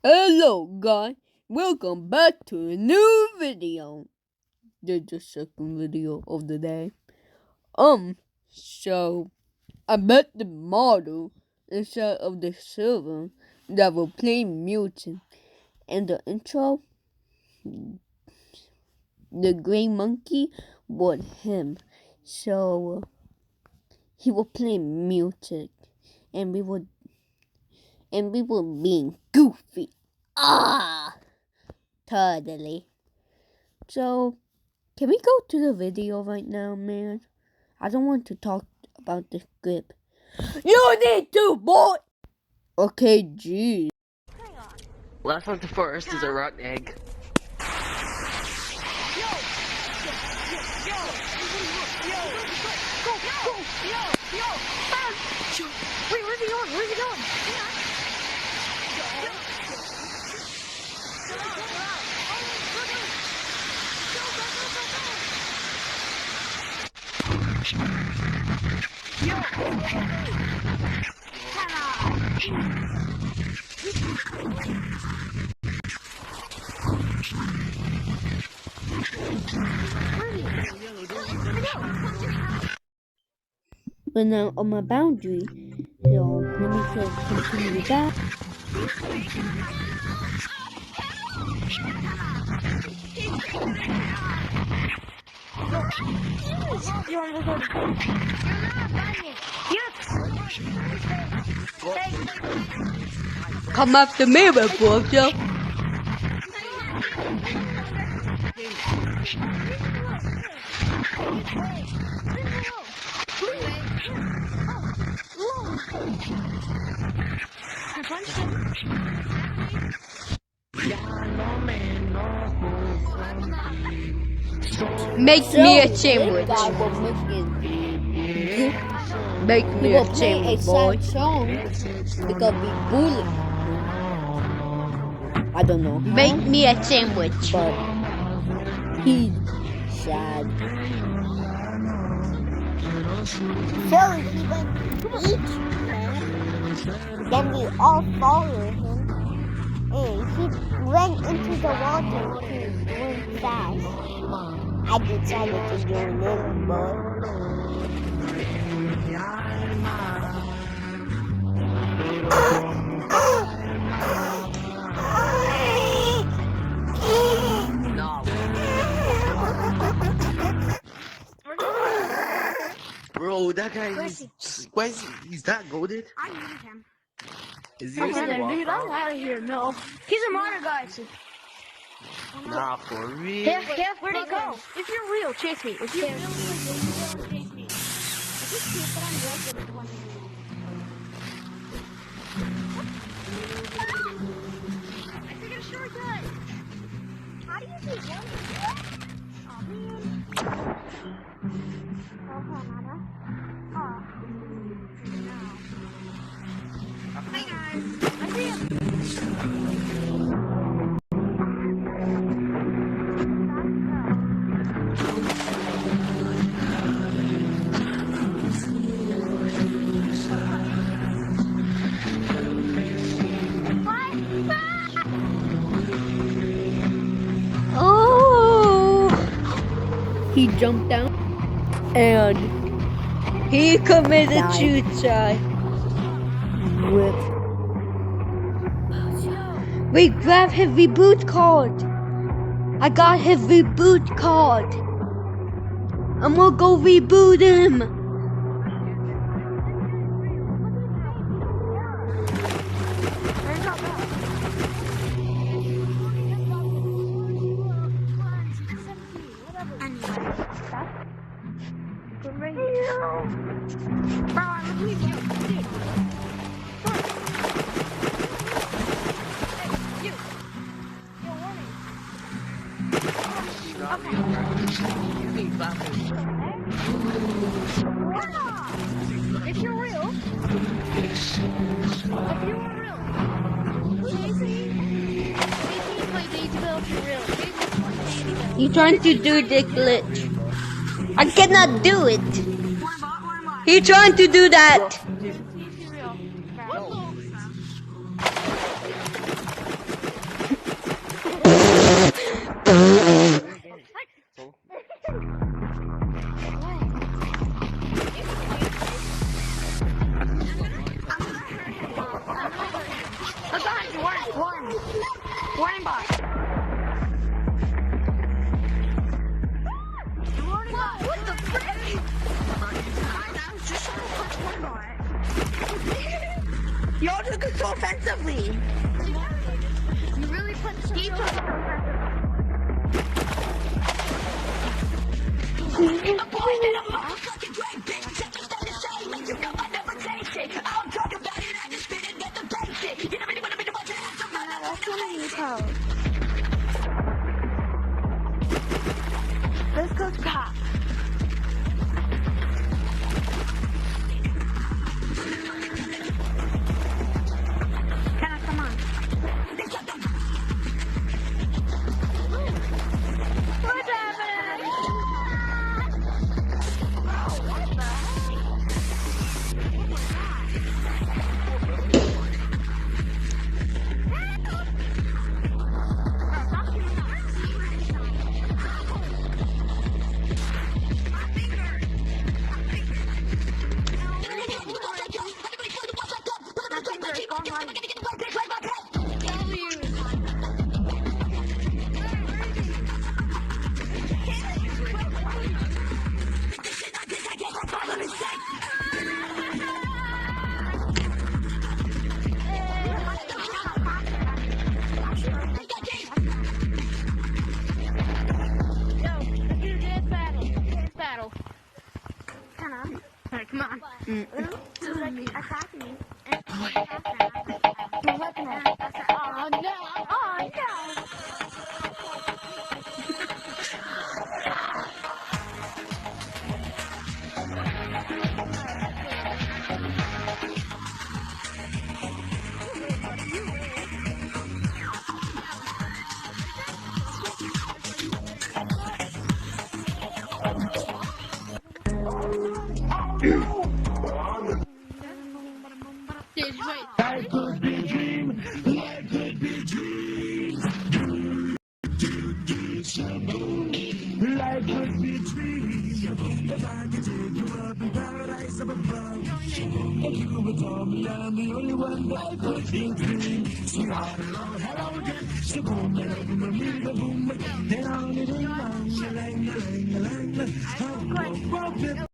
Hello guys, welcome back to a new video. This is the second video of the day. So I met the model instead of the server that will play music. And the intro, the gray monkey was him. So he will play music and we were being goofy. Totally. So, can we go to the video right now, man? I don't want to talk about the script. You need to, boy! Okay, geez. Last one to first is a rotten egg. Wait, where's he going? Where's he going? But now on my boundary, so let me just continue that. Come after me, reporter. Make me a sandwich. Make me a sandwich, boy. Because we bully. I don't know. Make me a sandwich. But he's sad. So he went each man. Then we all followed him. And he went into the water to swim fast. I decided to join him, Bro, that guy he's that goaded? I need him. Is he Dude, really I'm out of here. No, he's a modder, guys. Nah, for real. Where'd he go? If you're real, chase me. If you're real, chase me. I figured a shortcut. How do you do that? Oh man. Hi guys. I see him. Oh! He jumped down and he committed suicide. Rip. We grabbed his reboot card. I got his reboot card. I'm gonna go reboot him. If you're real, He's trying to do the glitch. I cannot do it. He's trying to do that. That's one of you pose. Let's go to cop. Kenna, come on. What's happening? Oh, what the heck? Alright, come on. Attacking me. Oh no! Oh no!